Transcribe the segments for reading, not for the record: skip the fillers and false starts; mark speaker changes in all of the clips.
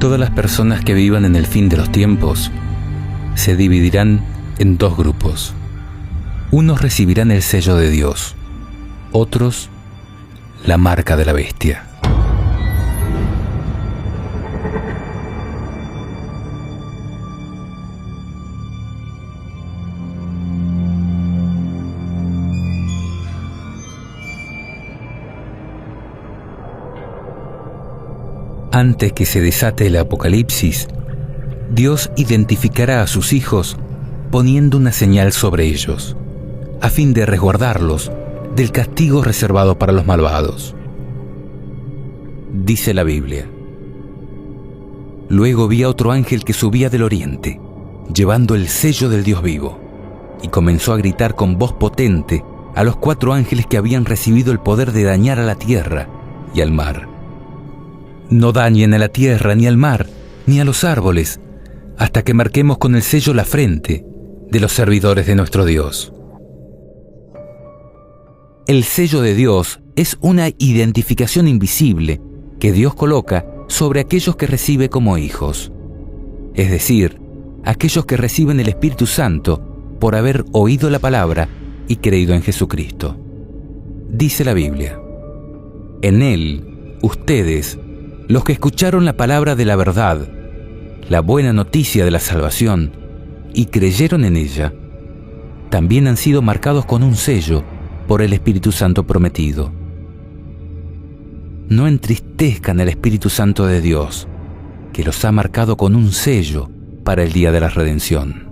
Speaker 1: Todas las personas que vivan en el fin de los tiempos se dividirán en dos grupos. Unos recibirán el sello de Dios, otros la marca de la bestia. Antes que se desate el Apocalipsis, Dios identificará a sus hijos poniendo una señal sobre ellos, a fin de resguardarlos del castigo reservado para los malvados. Dice la Biblia: Luego vi a otro ángel que subía del oriente, llevando el sello del Dios vivo, y comenzó a gritar con voz potente a los 4 ángeles que habían recibido el poder de dañar a la tierra y al mar. No dañen a la tierra, ni al mar, ni a los árboles, hasta que marquemos con el sello la frente de los servidores de nuestro Dios. El sello de Dios es una identificación invisible que Dios coloca sobre aquellos que recibe como hijos, es decir, aquellos que reciben el Espíritu Santo por haber oído la palabra y creído en Jesucristo. Dice la Biblia: En Él, ustedes, los que escucharon la palabra de la verdad, la buena noticia de la salvación, y creyeron en ella, también han sido marcados con un sello por el Espíritu Santo prometido. No entristezcan al Espíritu Santo de Dios, que los ha marcado con un sello para el día de la redención.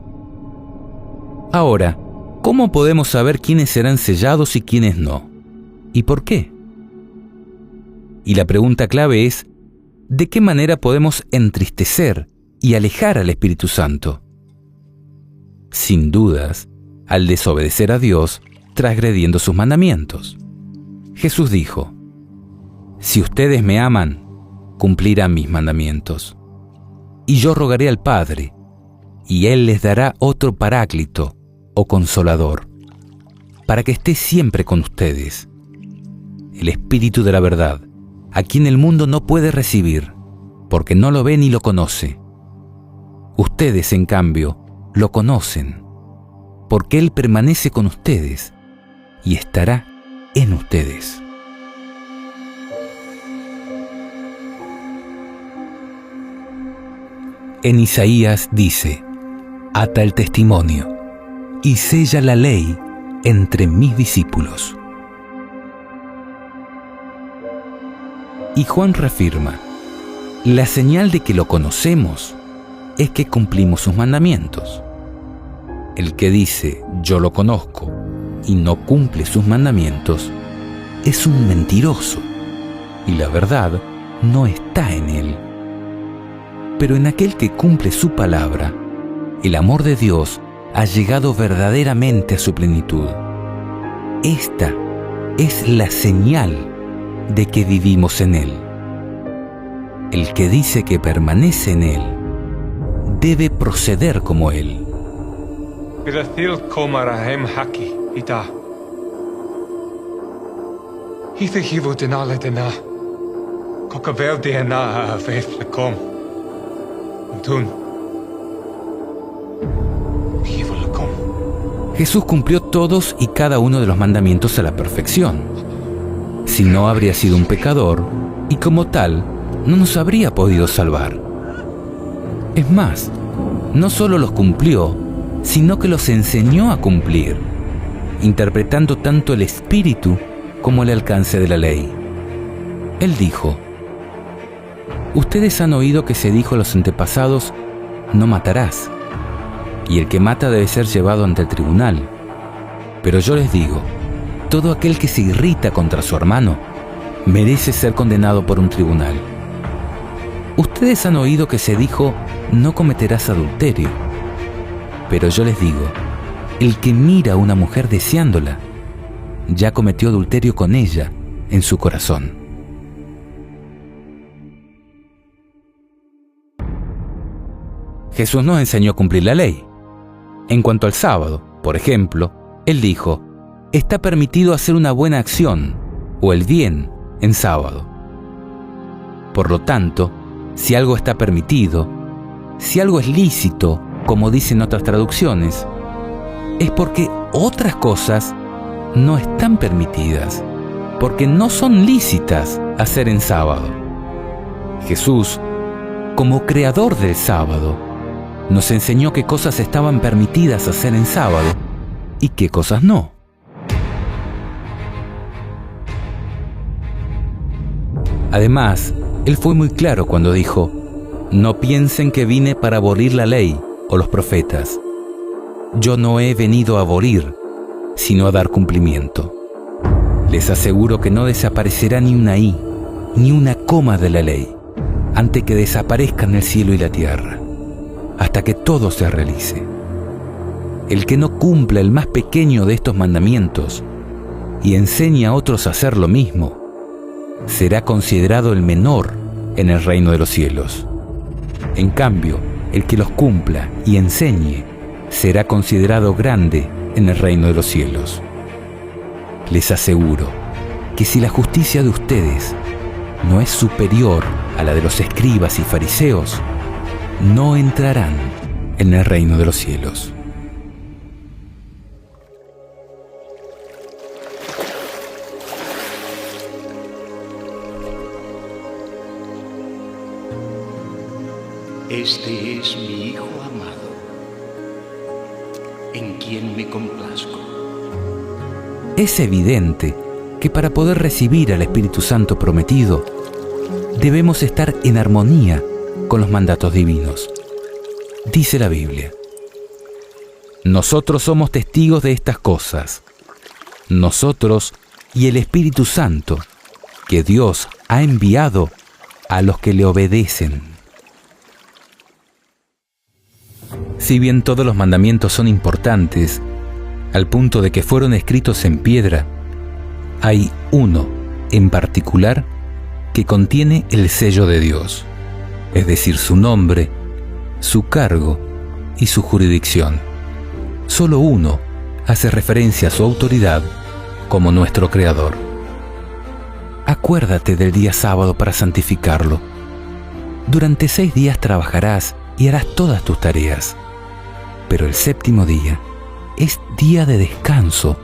Speaker 1: Ahora, ¿cómo podemos saber quiénes serán sellados y quiénes no? ¿Y por qué? Y la pregunta clave es: ¿de qué manera podemos entristecer y alejar al Espíritu Santo? Sin dudas, al desobedecer a Dios, transgrediendo sus mandamientos. Jesús dijo: Si ustedes me aman, cumplirán mis mandamientos. Y yo rogaré al Padre, y Él les dará otro Paráclito o Consolador, para que esté siempre con ustedes, el Espíritu de la verdad, a quien el mundo no puede recibir, porque no lo ve ni lo conoce. Ustedes, en cambio, lo conocen, porque Él permanece con ustedes y estará en ustedes. En Isaías dice: Ata el testimonio y sella la ley entre mis discípulos. Y Juan reafirma: la señal de que lo conocemos es que cumplimos sus mandamientos. El que dice yo lo conozco y no cumple sus mandamientos es un mentiroso, y la verdad no está en él. Pero en aquel que cumple su palabra, el amor de Dios ha llegado verdaderamente a su plenitud. Esta es la señal de que vivimos en Él. El que dice que permanece en Él debe proceder como Él. Jesús cumplió todos y cada uno de los mandamientos a la perfección. Si no, habría sido un pecador y como tal no nos habría podido salvar. Es más, no solo los cumplió, sino que los enseñó a cumplir, interpretando tanto el espíritu como el alcance de la ley. Él dijo: Ustedes han oído que se dijo a los antepasados: no matarás, y el que mata debe ser llevado ante el tribunal. Pero yo les digo, todo aquel que se irrita contra su hermano merece ser condenado por un tribunal. Ustedes han oído que se dijo: no cometerás adulterio. Pero yo les digo, el que mira a una mujer deseándola, ya cometió adulterio con ella en su corazón. Jesús nos enseñó a cumplir la ley. En cuanto al sábado, por ejemplo, Él dijo: está permitido hacer una buena acción o el bien en sábado. Por lo tanto, si algo está permitido, si algo es lícito, como dicen otras traducciones, es porque otras cosas no están permitidas, porque no son lícitas hacer en sábado. Jesús, como creador del sábado, nos enseñó qué cosas estaban permitidas hacer en sábado y qué cosas no. Además, Él fue muy claro cuando dijo: no piensen que vine para abolir la ley o los profetas. Yo no he venido a abolir, sino a dar cumplimiento. Les aseguro que no desaparecerá ni una i, ni una coma de la ley, antes que desaparezcan el cielo y la tierra, hasta que todo se realice. El que no cumpla el más pequeño de estos mandamientos y enseñe a otros a hacer lo mismo, será considerado el menor en el reino de los cielos. En cambio, el que los cumpla y enseñe será considerado grande en el reino de los cielos. Les aseguro que si la justicia de ustedes no es superior a la de los escribas y fariseos, no entrarán en el reino de los cielos.
Speaker 2: Este es mi Hijo amado, en quien me complazco.
Speaker 1: Es evidente que para poder recibir al Espíritu Santo prometido, debemos estar en armonía con los mandatos divinos. Dice la Biblia: nosotros somos testigos de estas cosas, nosotros y el Espíritu Santo, que Dios ha enviado a los que le obedecen. Si bien todos los mandamientos son importantes, al punto de que fueron escritos en piedra, hay uno en particular que contiene el sello de Dios, es decir, su nombre, su cargo y su jurisdicción. Solo uno hace referencia a su autoridad como nuestro Creador. Acuérdate del día sábado para santificarlo. Durante 6 días trabajarás y harás todas tus tareas, pero el séptimo día es día de descanso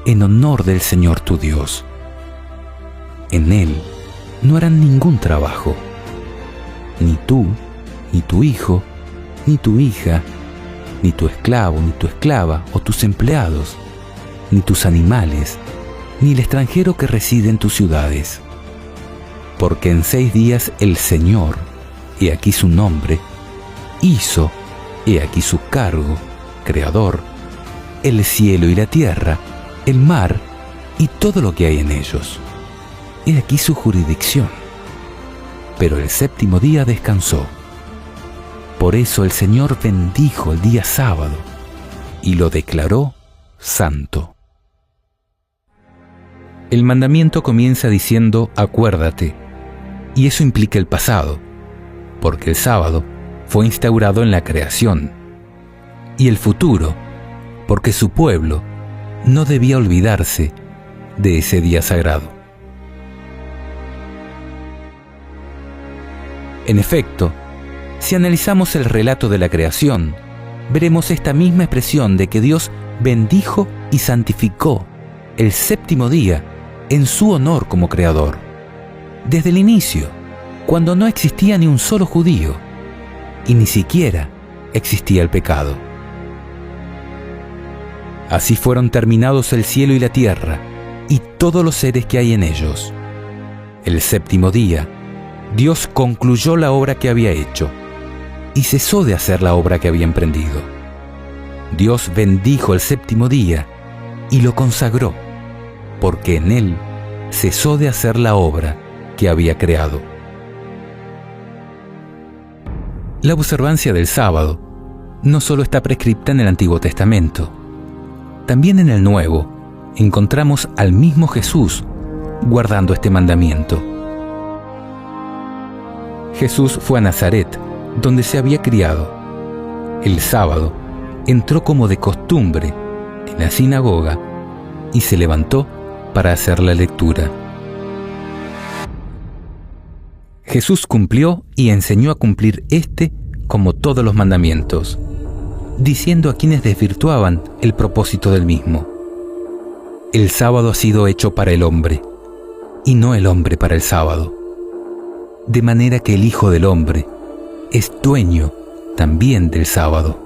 Speaker 1: en honor del Señor tu Dios. En él no harán ningún trabajo, ni tú, ni tu hijo, ni tu hija, ni tu esclavo, ni tu esclava o tus empleados, ni tus animales, ni el extranjero que reside en tus ciudades. Porque en 6 días el Señor, he aquí su nombre, hizo, he aquí su cargo, Creador, el cielo y la tierra, el mar y todo lo que hay en ellos. He aquí su jurisdicción. Pero el séptimo día descansó. Por eso el Señor bendijo el día sábado y lo declaró santo. El mandamiento comienza diciendo acuérdate, y eso implica el pasado, porque el sábado fue instaurado en la creación, y el futuro, porque su pueblo no debía olvidarse de ese día sagrado. En efecto, si analizamos el relato de la creación, veremos esta misma expresión de que Dios bendijo y santificó el séptimo día en su honor como Creador. Desde el inicio, cuando no existía ni un solo judío, y ni siquiera existía el pecado. Así fueron terminados el cielo y la tierra, y todos los seres que hay en ellos. El séptimo día, Dios concluyó la obra que había hecho, y cesó de hacer la obra que había emprendido. Dios bendijo el séptimo día, y lo consagró, porque en él cesó de hacer la obra que había creado. La observancia del sábado no solo está prescripta en el Antiguo Testamento, también en el Nuevo encontramos al mismo Jesús guardando este mandamiento. Jesús fue a Nazaret, donde se había criado. El sábado entró como de costumbre en la sinagoga y se levantó para hacer la lectura. Jesús cumplió y enseñó a cumplir como todos los mandamientos, diciendo a quienes desvirtuaban el propósito del mismo: el sábado ha sido hecho para el hombre, y no el hombre para el sábado. De manera que el Hijo del Hombre es dueño también del sábado.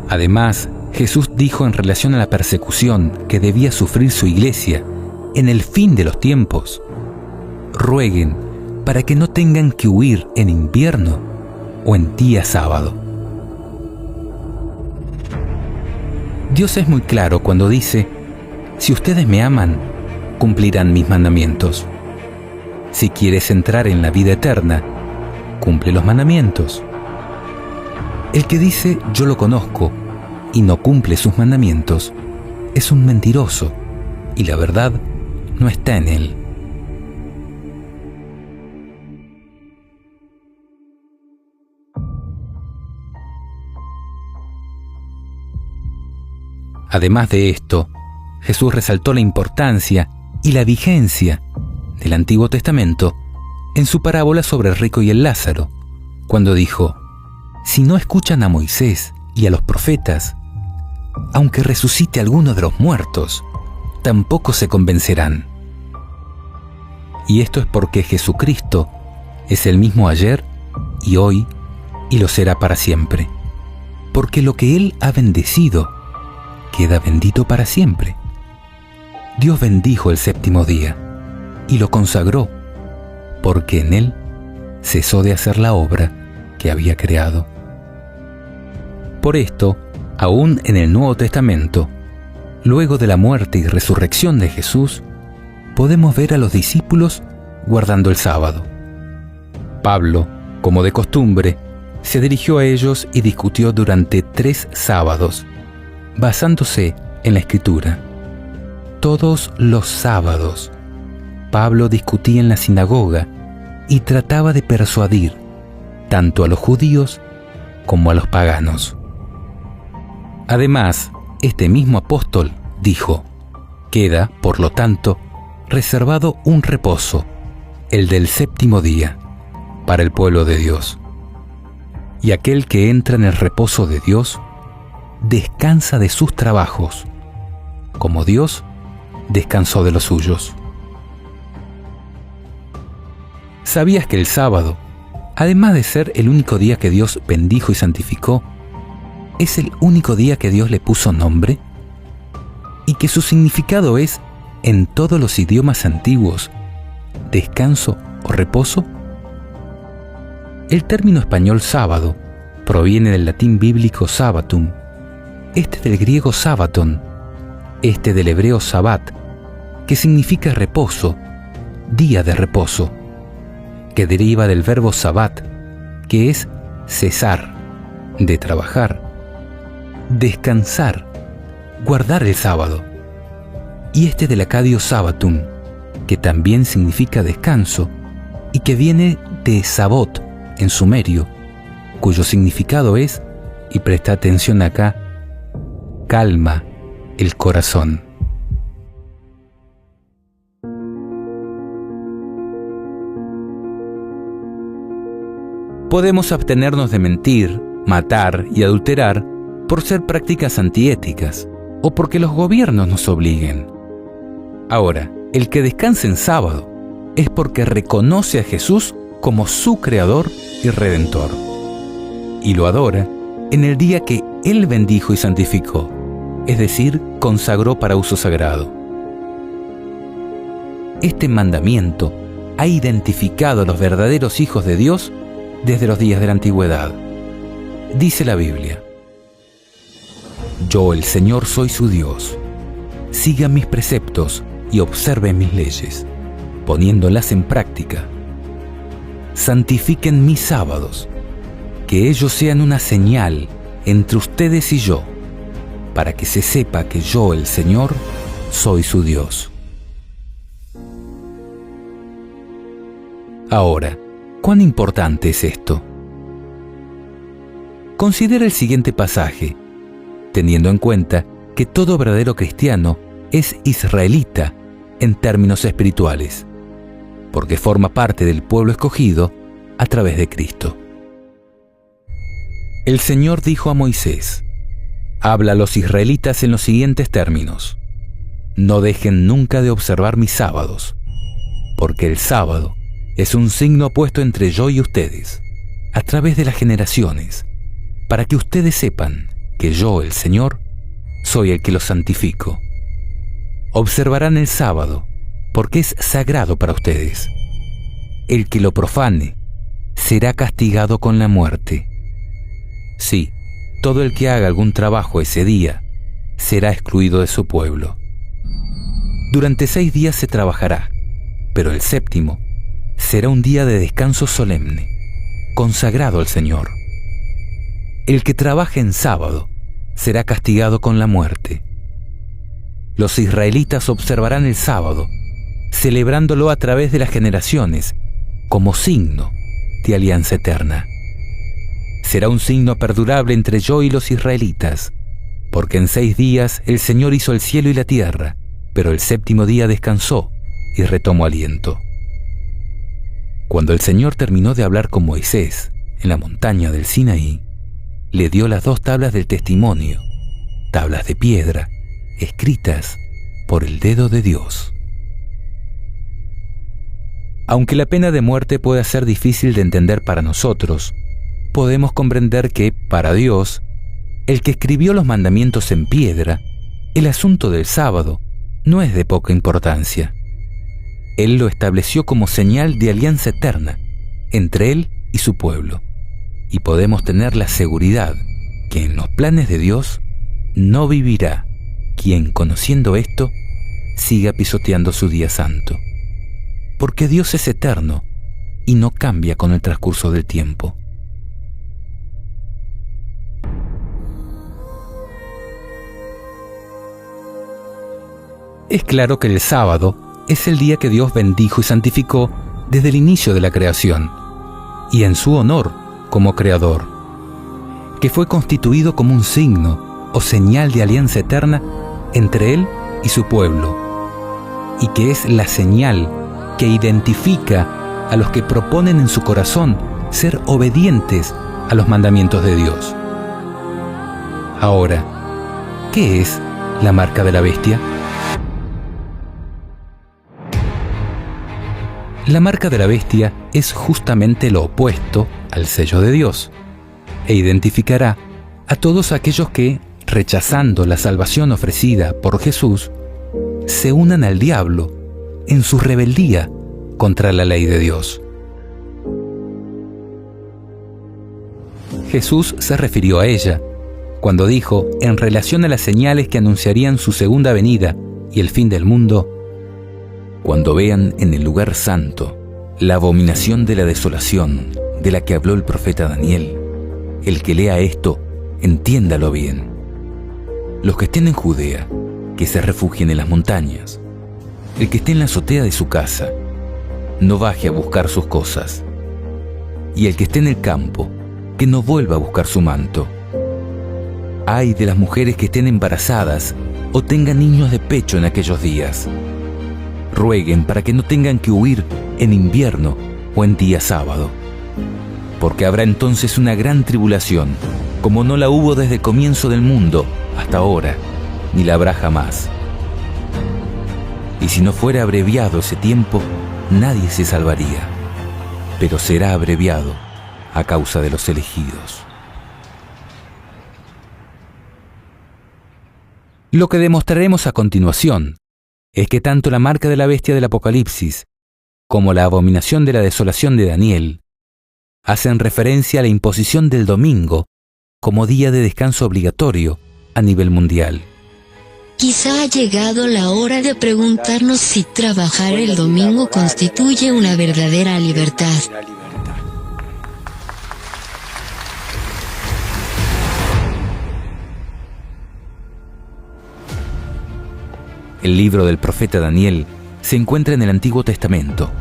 Speaker 1: Además, Jesús dijo en relación a la persecución que debía sufrir su iglesia en el fin de los tiempos: rueguen para que no tengan que huir en invierno o en día sábado. Dios es muy claro cuando dice: si ustedes me aman, cumplirán mis mandamientos. Si quieres entrar en la vida eterna, cumple los mandamientos. El que dice yo lo conozco y no cumple sus mandamientos es un mentiroso, y la verdad no está en él. Además de esto, Jesús resaltó la importancia y la vigencia del Antiguo Testamento en su parábola sobre el rico y el Lázaro, cuando dijo: si no escuchan a Moisés y a los profetas, aunque resucite alguno de los muertos, tampoco se convencerán. Y esto es porque Jesucristo es el mismo ayer y hoy y lo será para siempre, porque lo que Él ha bendecido queda bendito para siempre. Dios bendijo el séptimo día y lo consagró, porque en él cesó de hacer la obra que había creado. Por esto, aún en el Nuevo Testamento, luego de la muerte y resurrección de Jesús, podemos ver a los discípulos guardando el sábado. Pablo, como de costumbre, se dirigió a ellos y discutió durante 3 sábados, basándose en la Escritura. Todos los sábados, Pablo discutía en la sinagoga y trataba de persuadir tanto a los judíos como a los paganos. Además, este mismo apóstol dijo: queda, por lo tanto, reservado un reposo, el del séptimo día, para el pueblo de Dios. Y aquel que entra en el reposo de Dios descansa de sus trabajos, como Dios descansó de los suyos. ¿Sabías que el sábado, además de ser el único día que Dios bendijo y santificó, es el único día que Dios le puso nombre? Y que su significado es, en todos los idiomas antiguos, descanso o reposo. El término español sábado proviene del latín bíblico sabbatum, este del griego sabbaton, este del hebreo sabbat, que significa reposo, día de reposo, que deriva del verbo sabbat, que es cesar, de trabajar, descansar, guardar el sábado, y este del acadio sabbatum, que también significa descanso y que viene de sabot en sumerio, cuyo significado es, y presta atención acá, calma el corazón. Podemos abstenernos de mentir, matar y adulterar por ser prácticas antiéticas o porque los gobiernos nos obliguen. Ahora, el que descansa en sábado es porque reconoce a Jesús como su Creador y Redentor, y lo adora en el día que Él bendijo y santificó, es decir, consagró para uso sagrado. Este mandamiento ha identificado a los verdaderos hijos de Dios desde los días de la antigüedad. Dice la Biblia: yo, el Señor, soy su Dios. Sigan mis preceptos y observen mis leyes, poniéndolas en práctica. Santifiquen mis sábados, que ellos sean una señal entre ustedes y yo, para que se sepa que yo, el Señor, soy su Dios. Ahora, ¿cuán importante es esto? Considera el siguiente pasaje, teniendo en cuenta que todo verdadero cristiano es israelita en términos espirituales. porque forma parte del pueblo escogido a través de Cristo. El Señor dijo a Moisés: habla a los israelitas en los siguientes términos: no dejen nunca de observar mis sábados, porque el sábado es un signo puesto entre yo y ustedes, a través de las generaciones, para que ustedes sepan que yo, el Señor, soy el que los santifico. Observarán el sábado, porque es sagrado para ustedes. El que lo profane será castigado con la muerte. Sí, todo el que haga algún trabajo ese día será excluido de su pueblo. Durante 6 días se trabajará, pero el séptimo será un día de descanso solemne, consagrado al Señor. El que trabaje en sábado será castigado con la muerte. Los israelitas observarán el sábado, celebrándolo a través de las generaciones, como signo de alianza eterna. Será un signo perdurable entre yo y los israelitas, porque en 6 días el Señor hizo el cielo y la tierra, pero el séptimo día descansó y retomó aliento. Cuando el Señor terminó de hablar con Moisés en la montaña del Sinaí, le dio las 2 tablas del testimonio, tablas de piedra, escritas por el dedo de Dios. Aunque la pena de muerte pueda ser difícil de entender para nosotros, podemos comprender que, para Dios, el que escribió los mandamientos en piedra, el asunto del sábado no es de poca importancia. Él lo estableció como señal de alianza eterna entre Él y su pueblo, y podemos tener la seguridad que en los planes de Dios no vivirá quien, conociendo esto, siga pisoteando su día santo. Porque Dios es eterno y no cambia con el transcurso del tiempo. Es claro que el sábado es el día que Dios bendijo y santificó desde el inicio de la creación, y en su honor como creador, que fue constituido como un signo o señal de alianza eterna entre Él y su pueblo, y que es la señal que identifica a los que proponen en su corazón ser obedientes a los mandamientos de Dios. Ahora, ¿qué es la marca de la bestia? La marca de la bestia es justamente lo opuesto al sello de Dios, e identificará a todos aquellos que, rechazando la salvación ofrecida por Jesús, se unan al diablo en su rebeldía contra la ley de Dios. Jesús se refirió a ella cuando dijo, en relación a las señales que anunciarían su segunda venida y el fin del mundo: cuando vean en el lugar santo la abominación de la desolación de la que habló el profeta Daniel, el que lea esto, entiéndalo bien. Los que estén en Judea, que se refugien en las montañas. El que esté en la azotea de su casa, no baje a buscar sus cosas. Y el que esté en el campo, que no vuelva a buscar su manto. Ay de las mujeres que estén embarazadas o tengan niños de pecho en aquellos días. Rueguen para que no tengan que huir en invierno o en día sábado, porque habrá entonces una gran tribulación, como no la hubo desde el comienzo del mundo hasta ahora, ni la habrá jamás. Y si no fuera abreviado ese tiempo, nadie se salvaría, pero será abreviado a causa de los elegidos. Lo que demostraremos a continuación es que tanto la marca de la bestia del Apocalipsis como la abominación de la desolación de Daniel hacen referencia a la imposición del domingo como día de descanso obligatorio a nivel mundial.
Speaker 3: Quizá ha llegado la hora de preguntarnos si trabajar el domingo constituye una verdadera libertad.
Speaker 1: El libro del profeta Daniel se encuentra en el Antiguo Testamento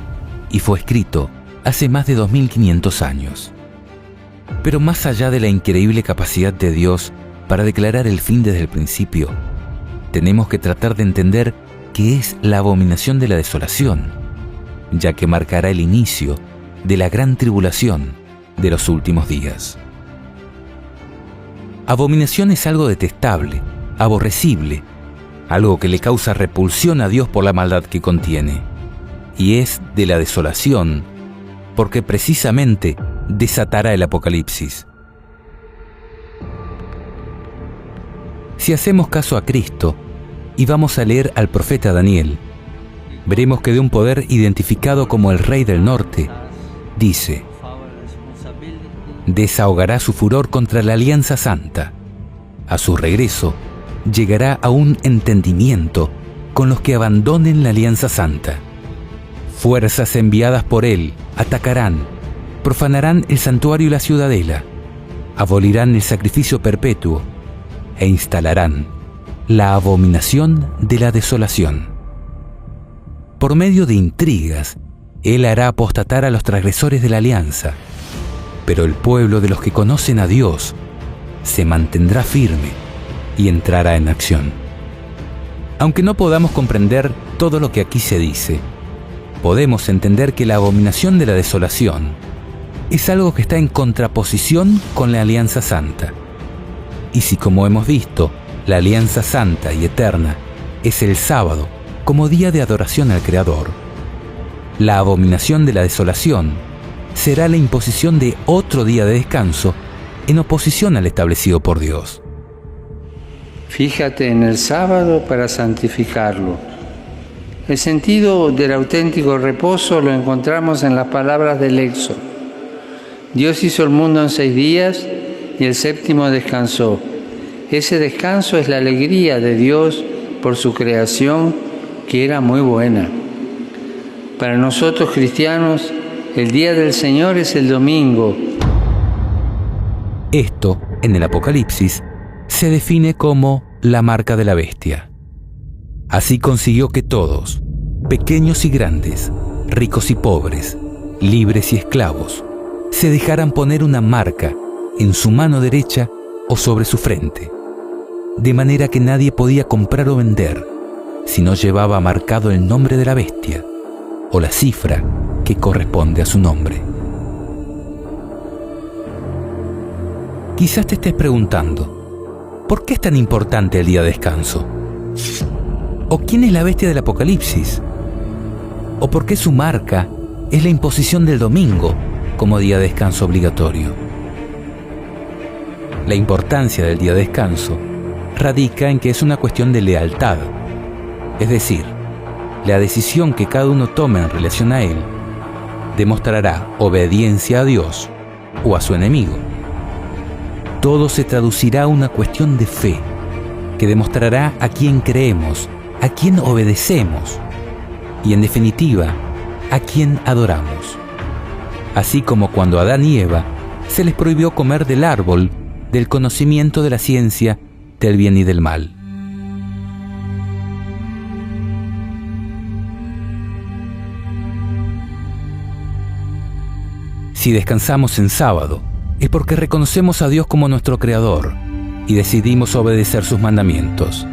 Speaker 1: y fue escrito hace más de 2500 años. Pero más allá de la increíble capacidad de Dios para declarar el fin desde el principio, tenemos que tratar de entender qué es la abominación de la desolación ya que marcará el inicio de la gran tribulación de los últimos días. Abominación es algo detestable, aborrecible, algo que le causa repulsión a Dios por la maldad que contiene, y es de la desolación, porque precisamente desatará el Apocalipsis. Si hacemos caso a Cristo y vamos a leer al profeta Daniel, veremos que de un poder identificado como el Rey del Norte, dice: desahogará su furor contra la Alianza Santa. A su regreso, llegará a un entendimiento con los que abandonen la Alianza Santa. Fuerzas enviadas por él atacarán, profanarán el santuario y la ciudadela, abolirán el sacrificio perpetuo e instalarán la abominación de la desolación. Por medio de intrigas, él hará apostatar a los transgresores de la alianza, pero el pueblo de los que conocen a Dios se mantendrá firme y entrará en acción. Aunque no podamos comprender todo lo que aquí se dice, podemos entender que la abominación de la desolación es algo que está en contraposición con la Alianza Santa. Y si, como hemos visto, la Alianza Santa y Eterna es el sábado como día de adoración al Creador, la abominación de la desolación será la imposición de otro día de descanso en oposición al establecido por Dios.
Speaker 4: Fíjate en el sábado para santificarlo. El sentido del auténtico reposo lo encontramos en las palabras del Éxodo. Dios hizo el mundo en 6 días y el séptimo descansó. Ese descanso es la alegría de Dios por su creación, que era muy buena. Para nosotros cristianos, el día del Señor es el domingo.
Speaker 1: Esto, en el Apocalipsis, se define como la marca de la bestia. Así consiguió que todos, pequeños y grandes, ricos y pobres, libres y esclavos, se dejaran poner una marca en su mano derecha o sobre su frente, de manera que nadie podía comprar o vender si no llevaba marcado el nombre de la bestia o la cifra que corresponde a su nombre. Quizás te estés preguntando, ¿por qué es tan importante el día de descanso? ¿O quién es la bestia del Apocalipsis? ¿O por qué su marca es la imposición del domingo como día de descanso obligatorio? La importancia del día de descanso radica en que es una cuestión de lealtad, es decir, la decisión que cada uno tome en relación a él demostrará obediencia a Dios o a su enemigo. Todo se traducirá a una cuestión de fe, que demostrará a quién creemos, a quién obedecemos y, en definitiva, a quién adoramos. Así como cuando a Adán y Eva se les prohibió comer del árbol del conocimiento de la ciencia del bien y del mal. Si descansamos en sábado, es porque reconocemos a Dios como nuestro Creador y decidimos obedecer sus mandamientos.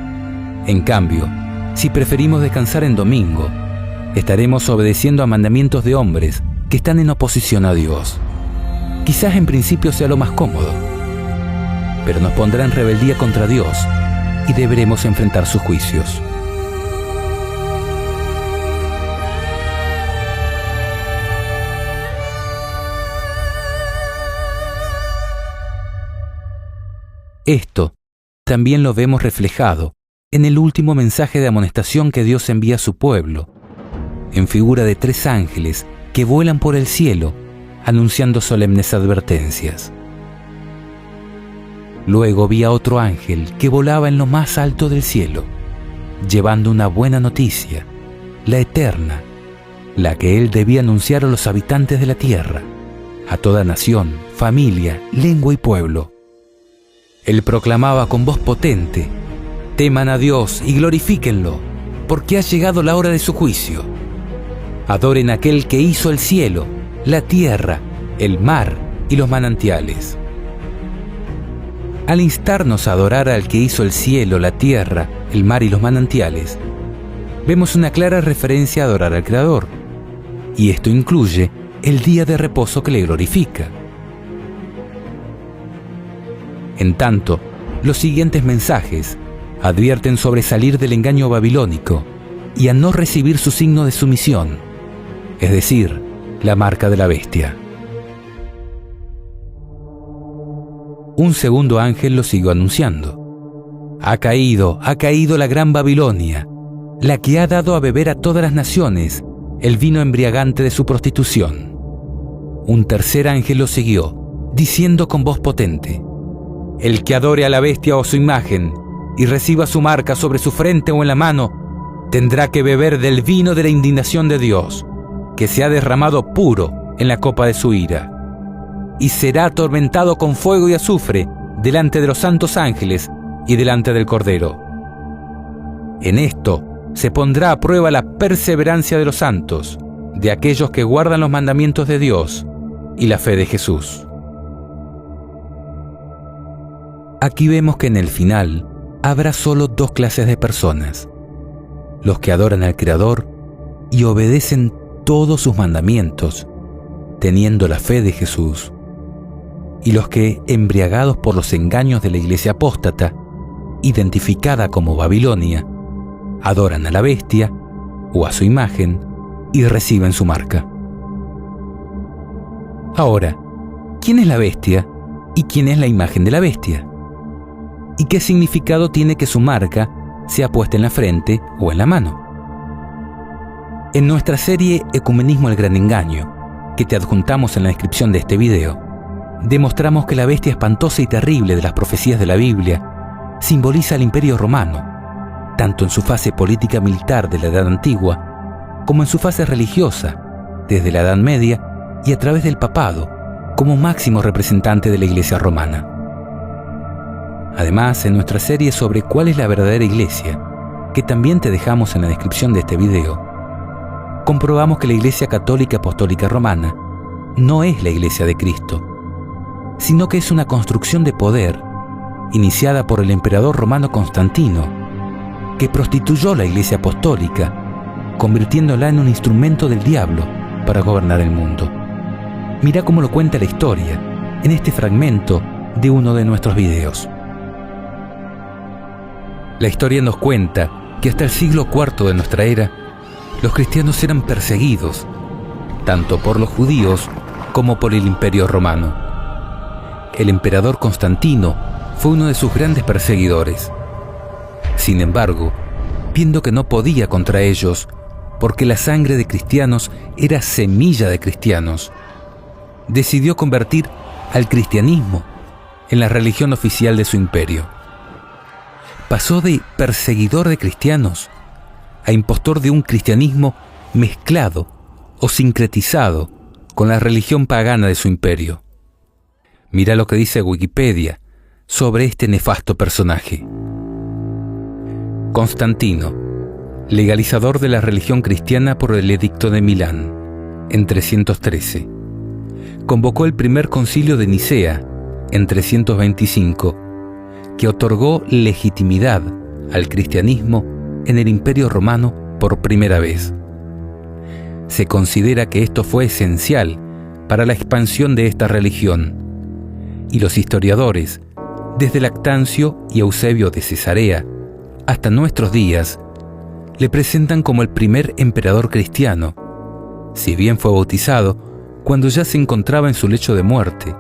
Speaker 1: En cambio, si preferimos descansar en domingo, estaremos obedeciendo a mandamientos de hombres que están en oposición a Dios. Quizás en principio sea lo más cómodo, pero nos pondrá en rebeldía contra Dios y deberemos enfrentar sus juicios. Esto también lo vemos reflejado en el último mensaje de amonestación que Dios envía a su pueblo, en figura de 3 ángeles que vuelan por el cielo, anunciando solemnes advertencias. Luego vi a otro ángel que volaba en lo más alto del cielo, llevando una buena noticia, la eterna, la que él debía anunciar a los habitantes de la tierra, a toda nación, familia, lengua y pueblo. Él proclamaba con voz potente: teman a Dios y glorifíquenlo, porque ha llegado la hora de su juicio. Adoren a aquel que hizo el cielo, la tierra, el mar y los manantiales. Al instarnos a adorar al que hizo el cielo, la tierra, el mar y los manantiales, vemos una clara referencia a adorar al Creador. y esto incluye el día de reposo que le glorifica. En tanto, los siguientes mensajes advierten sobre salir del engaño babilónico y a no recibir su signo de sumisión, es decir, la marca de la bestia. Un segundo ángel lo siguió anunciando. Ha caído la gran Babilonia, la que ha dado a beber a todas las naciones el vino embriagante de su prostitución. Un tercer ángel lo siguió, diciendo con voz potente: el que adore a la bestia o su imagen y reciba su marca sobre su frente o en la mano, tendrá que beber del vino de la indignación de Dios, que se ha derramado puro en la copa de su ira, y será atormentado con fuego y azufre delante de los santos ángeles y delante del Cordero. En esto se pondrá a prueba la perseverancia de los santos, de aquellos que guardan los mandamientos de Dios y la fe de Jesús. Aquí vemos que en el final habrá solo dos clases de personas: los que adoran al Creador y obedecen todos sus mandamientos, teniendo la fe de Jesús, y los que, embriagados por los engaños de la iglesia apóstata, identificada como Babilonia, adoran a la bestia o a su imagen y reciben su marca. Ahora, ¿quién es la bestia y quién es la imagen de la bestia? ¿Y qué significado tiene que su marca sea puesta en la frente o en la mano? En nuestra serie Ecumenismo el Gran Engaño, que te adjuntamos en la descripción de este video, demostramos que la bestia espantosa y terrible de las profecías de la Biblia simboliza al Imperio Romano, tanto en su fase política militar de la Edad Antigua, como en su fase religiosa, desde la Edad Media y a través del papado, como máximo representante de la Iglesia romana. Además, en nuestra serie sobre cuál es la verdadera Iglesia, que también te dejamos en la descripción de este video, comprobamos que la Iglesia Católica Apostólica Romana no es la Iglesia de Cristo, sino que es una construcción de poder iniciada por el emperador romano Constantino, que prostituyó la Iglesia Apostólica, convirtiéndola en un instrumento del diablo para gobernar el mundo. Mira cómo lo cuenta la historia en este fragmento de uno de nuestros videos. La historia nos cuenta que hasta el siglo IV de nuestra era, los cristianos eran perseguidos, tanto por los judíos como por el Imperio Romano. El emperador Constantino fue uno de sus grandes perseguidores. Sin embargo, viendo que no podía contra ellos, porque la sangre de cristianos era semilla de cristianos, decidió convertir al cristianismo en la religión oficial de su imperio. Pasó de perseguidor de cristianos a impostor de un cristianismo mezclado o sincretizado con la religión pagana de su imperio. Mira lo que dice Wikipedia sobre este nefasto personaje. Constantino, legalizador de la religión cristiana por el Edicto de Milán, en 313. Convocó el primer concilio de Nicea, en 325, que otorgó legitimidad al cristianismo en el Imperio Romano por primera vez. Se considera que esto fue esencial para la expansión de esta religión, y los historiadores, desde Lactancio y Eusebio de Cesarea hasta nuestros días, le presentan como el primer emperador cristiano, si bien fue bautizado cuando ya se encontraba en su lecho de muerte,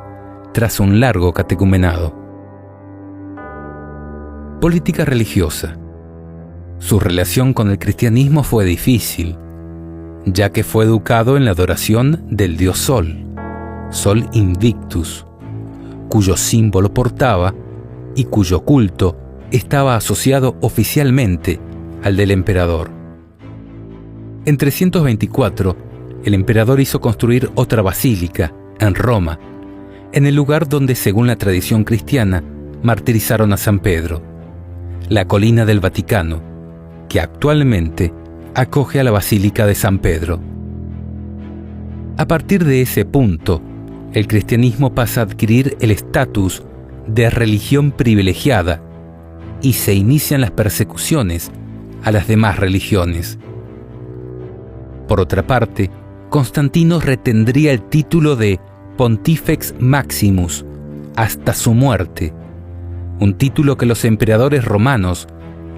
Speaker 1: tras un largo catecumenado. Política religiosa. Su relación con el cristianismo fue difícil, ya que fue educado en la adoración del dios Sol, Sol Invictus, cuyo símbolo portaba y cuyo culto estaba asociado oficialmente al del emperador. En 324, el emperador hizo construir otra basílica, en Roma, en el lugar donde, según la tradición cristiana, martirizaron a San Pedro, la colina del Vaticano, que actualmente acoge a la Basílica de San Pedro. A partir de ese punto, el cristianismo pasa a adquirir el estatus de religión privilegiada y se inician las persecuciones a las demás religiones. Por otra parte, Constantino retendría el título de Pontifex Maximus hasta su muerte, un título que los emperadores romanos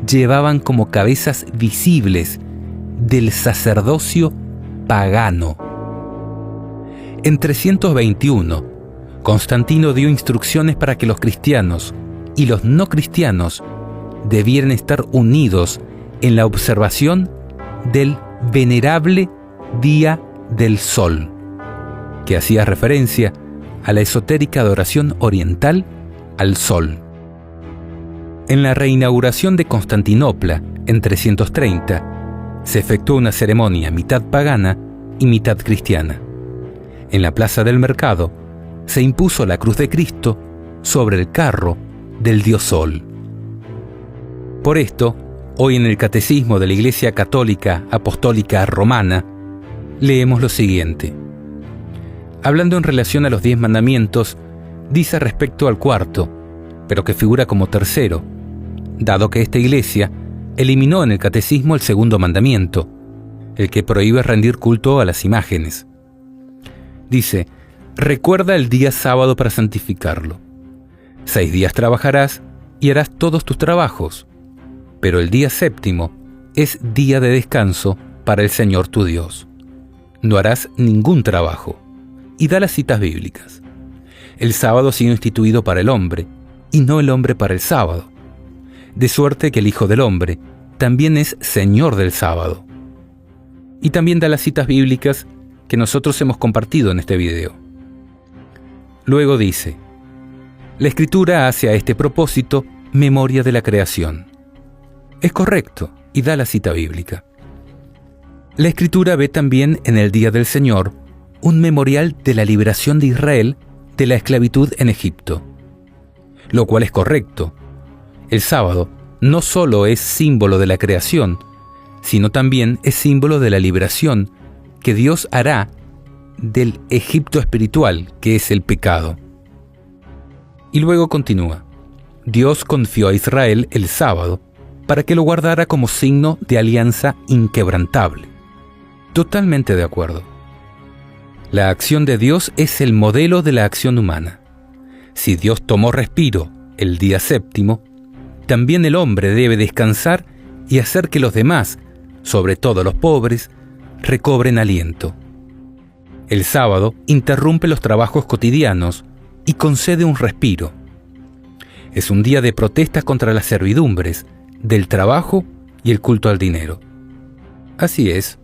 Speaker 1: llevaban como cabezas visibles del sacerdocio pagano. En 321, Constantino dio instrucciones para que los cristianos y los no cristianos debieran estar unidos en la observación del venerable Día del Sol, que hacía referencia a la esotérica adoración oriental al Sol. En la reinauguración de Constantinopla, en 330, se efectuó una ceremonia mitad pagana y mitad cristiana. En la plaza del mercado se impuso la cruz de Cristo sobre el carro del dios Sol. Por esto, hoy en el Catecismo de la Iglesia Católica Apostólica Romana, leemos lo siguiente. Hablando en relación a los 10 mandamientos, dice respecto al cuarto, pero que figura como tercero, dado que esta Iglesia eliminó en el Catecismo el segundo mandamiento, el que prohíbe rendir culto a las imágenes. Dice, recuerda el día sábado para santificarlo. 6 días trabajarás y harás todos tus trabajos, pero el día séptimo es día de descanso para el Señor tu Dios. No harás ningún trabajo. Y da las citas bíblicas. El sábado ha sido instituido para el hombre, y no el hombre para el sábado. De suerte que el Hijo del Hombre también es Señor del sábado. Y también da las citas bíblicas que nosotros hemos compartido en este video. Luego dice, la Escritura hace a este propósito memoria de la creación. Es correcto, y da la cita bíblica. La Escritura ve también en el Día del Señor un memorial de la liberación de Israel de la esclavitud en Egipto, lo cual es correcto. El sábado no solo es símbolo de la creación, sino también es símbolo de la liberación que Dios hará del Egipto espiritual, que es el pecado. Y luego continúa, Dios confió a Israel el sábado para que lo guardara como signo de alianza inquebrantable. Totalmente de acuerdo. La acción de Dios es el modelo de la acción humana. Si Dios tomó respiro el día séptimo, también el hombre debe descansar y hacer que los demás, sobre todo los pobres, recobren aliento. El sábado interrumpe los trabajos cotidianos y concede un respiro. Es un día de protesta contra las servidumbres, del trabajo y el culto al dinero. Así es.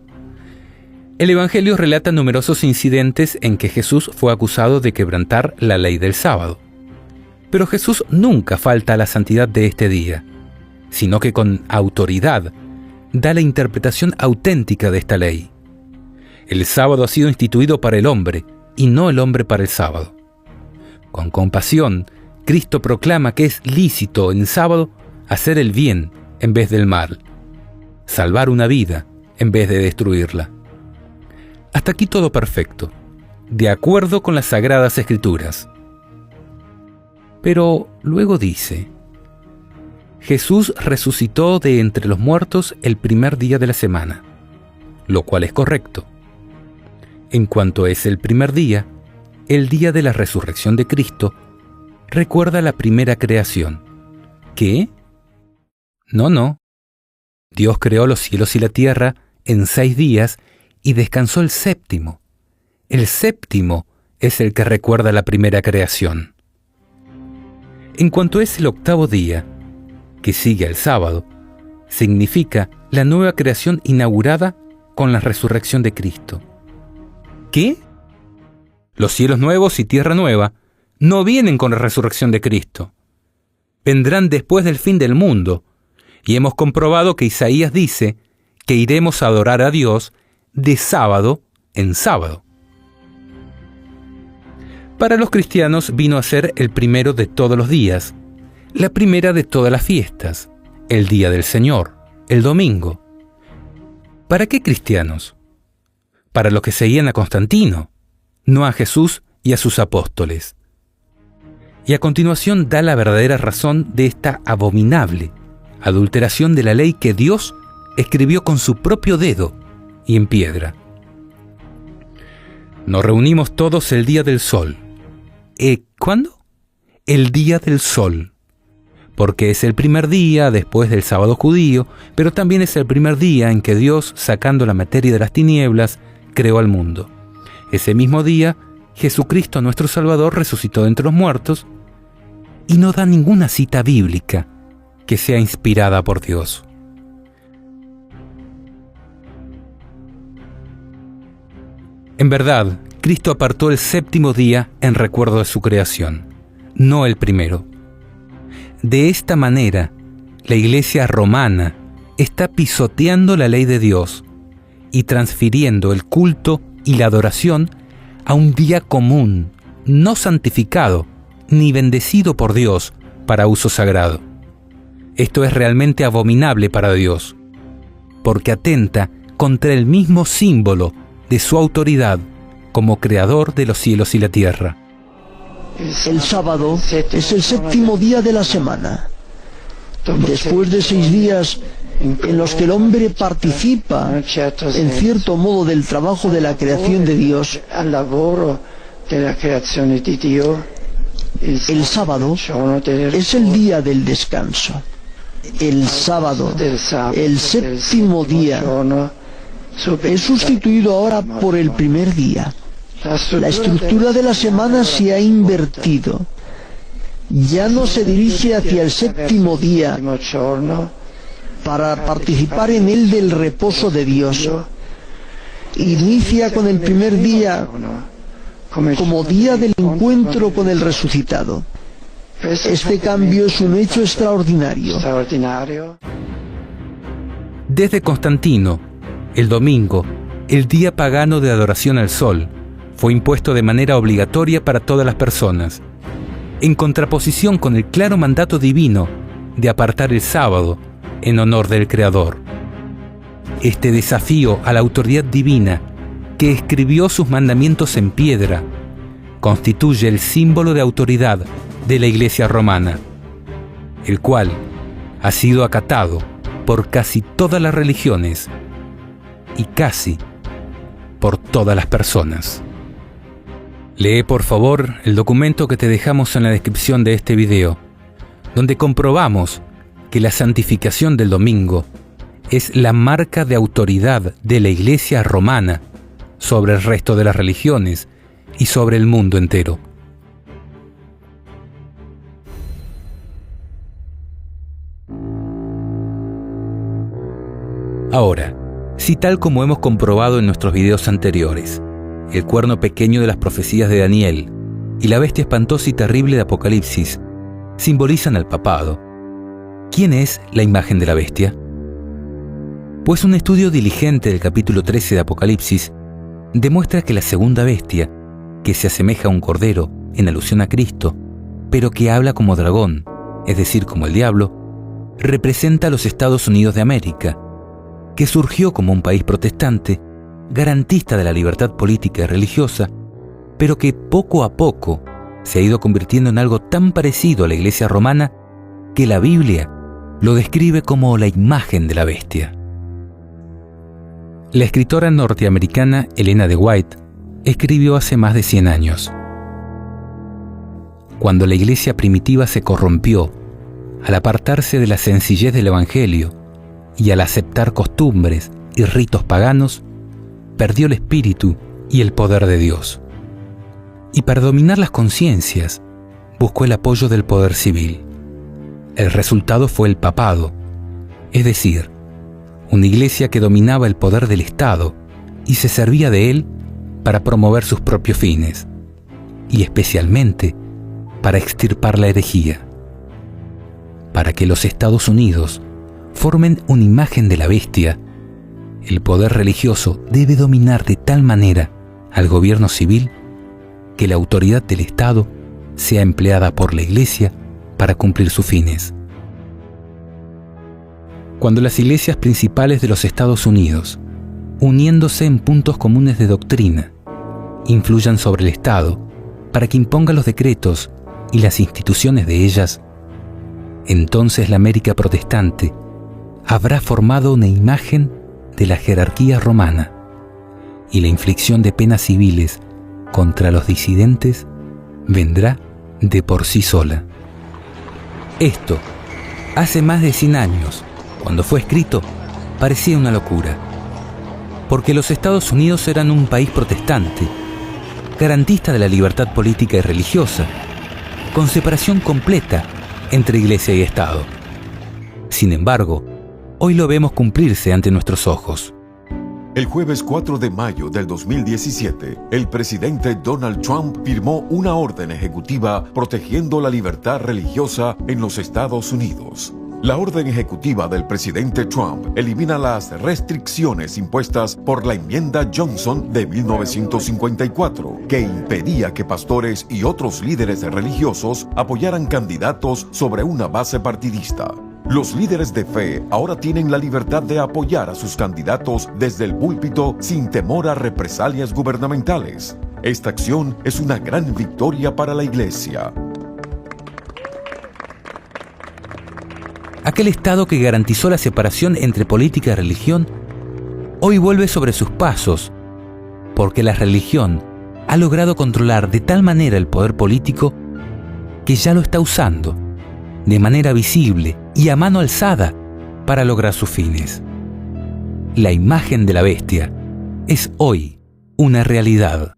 Speaker 1: El Evangelio relata numerosos incidentes en que Jesús fue acusado de quebrantar la ley del sábado. Pero Jesús nunca falta a la santidad de este día, sino que con autoridad da la interpretación auténtica de esta ley. El sábado ha sido instituido para el hombre y no el hombre para el sábado. Con compasión, Cristo proclama que es lícito en sábado hacer el bien en vez del mal, salvar una vida en vez de destruirla. Hasta aquí todo perfecto, de acuerdo con las Sagradas Escrituras. Pero luego dice, Jesús resucitó de entre los muertos el primer día de la semana, lo cual es correcto. En cuanto es el primer día, el día de la resurrección de Cristo, recuerda la primera creación. ¿Qué? No. Dios creó los cielos y la tierra en 6 días y descansó el séptimo. El séptimo es el que recuerda la primera creación. En cuanto es el octavo día, que sigue al sábado, significa la nueva creación inaugurada con la resurrección de Cristo. ¿Qué? Los cielos nuevos y tierra nueva no vienen con la resurrección de Cristo. Vendrán después del fin del mundo, y hemos comprobado que Isaías dice que iremos a adorar a Dios de sábado en sábado. Para los cristianos vino a ser el primero de todos los días, la primera de todas las fiestas, el día del Señor, el domingo. ¿Para qué cristianos? Para los que seguían a Constantino, no a Jesús y a sus apóstoles. Y a continuación da la verdadera razón de esta abominable adulteración de la ley que Dios escribió con su propio dedo y en piedra. Nos reunimos todos el día del sol. ¿Cuándo? El día del sol. Porque es el primer día después del sábado judío, pero también es el primer día en que Dios, sacando la materia de las tinieblas, creó al mundo. Ese mismo día, Jesucristo, nuestro Salvador, resucitó de entre los muertos, y no da ninguna cita bíblica que sea inspirada por Dios. En verdad, Cristo apartó el séptimo día en recuerdo de su creación, no el primero. De esta manera, la Iglesia romana está pisoteando la ley de Dios y transfiriendo el culto y la adoración a un día común, no santificado ni bendecido por Dios para uso sagrado. Esto es realmente abominable para Dios, porque atenta contra el mismo símbolo de su autoridad como creador de los cielos y la tierra.
Speaker 5: El sábado es el séptimo día de la semana. Después de 6 días en los que el hombre participa en cierto modo del trabajo de la creación de Dios, el sábado es el día del descanso. El sábado, el séptimo día, es sustituido ahora por el primer día. La estructura de la semana se ha invertido. Ya no se dirige hacia el séptimo día para participar en él del reposo de Dios. Inicia con el primer día como día del encuentro con el resucitado. Este cambio es un hecho extraordinario.
Speaker 1: Desde Constantino, el domingo, el día pagano de adoración al sol, fue impuesto de manera obligatoria para todas las personas, en contraposición con el claro mandato divino de apartar el sábado en honor del Creador. Este desafío a la autoridad divina, que escribió sus mandamientos en piedra, constituye el símbolo de autoridad de la Iglesia romana, el cual ha sido acatado por casi todas las religiones y casi por todas las personas. Lee por favor el documento que te dejamos en la descripción de este video, donde comprobamos que la santificación del domingo es la marca de autoridad de la Iglesia romana sobre el resto de las religiones y sobre el mundo entero. Ahora, si tal como hemos comprobado en nuestros videos anteriores, el cuerno pequeño de las profecías de Daniel y la bestia espantosa y terrible de Apocalipsis simbolizan al papado, ¿quién es la imagen de la bestia? Pues un estudio diligente del capítulo 13 de Apocalipsis demuestra que la segunda bestia, que se asemeja a un cordero en alusión a Cristo, pero que habla como dragón, es decir, como el diablo, representa a los Estados Unidos de América, que surgió como un país protestante, garantista de la libertad política y religiosa, pero que poco a poco se ha ido convirtiendo en algo tan parecido a la Iglesia romana que la Biblia lo describe como la imagen de la bestia. La escritora norteamericana Elena de White escribió hace más de 100 años: cuando la Iglesia primitiva se corrompió al apartarse de la sencillez del Evangelio y al aceptar costumbres y ritos paganos, perdió el espíritu y el poder de Dios. Y para dominar las conciencias, buscó el apoyo del poder civil. El resultado fue el papado, es decir, una iglesia que dominaba el poder del Estado y se servía de él para promover sus propios fines, y especialmente para extirpar la herejía. Para que los Estados Unidos formen una imagen de la bestia, el poder religioso debe dominar de tal manera al gobierno civil que la autoridad del Estado sea empleada por la Iglesia para cumplir sus fines. Cuando las iglesias principales de los Estados Unidos, uniéndose en puntos comunes de doctrina, influyan sobre el Estado para que imponga los decretos y las instituciones de ellas, entonces la América protestante habrá formado una imagen de la jerarquía romana, y la inflicción de penas civiles contra los disidentes vendrá de por sí sola. Esto, hace más de 100 años, cuando fue escrito, parecía una locura, porque los Estados Unidos eran un país protestante, garantista de la libertad política y religiosa, con separación completa entre Iglesia y Estado. Sin embargo, hoy lo vemos cumplirse ante nuestros ojos.
Speaker 6: El jueves 4 de mayo del 2017, el presidente Donald Trump firmó una orden ejecutiva protegiendo la libertad religiosa en los Estados Unidos. La orden ejecutiva del presidente Trump elimina las restricciones impuestas por la enmienda Johnson de 1954, que impedía que pastores y otros líderes religiosos apoyaran candidatos sobre una base partidista. Los líderes de fe ahora tienen la libertad de apoyar a sus candidatos desde el púlpito sin temor a represalias gubernamentales. Esta acción es una gran victoria para la Iglesia.
Speaker 1: Aquel Estado que garantizó la separación entre política y religión, hoy vuelve sobre sus pasos, porque la religión ha logrado controlar de tal manera el poder político que ya lo está usando de manera visible y a mano alzada para lograr sus fines. La imagen de la bestia es hoy una realidad.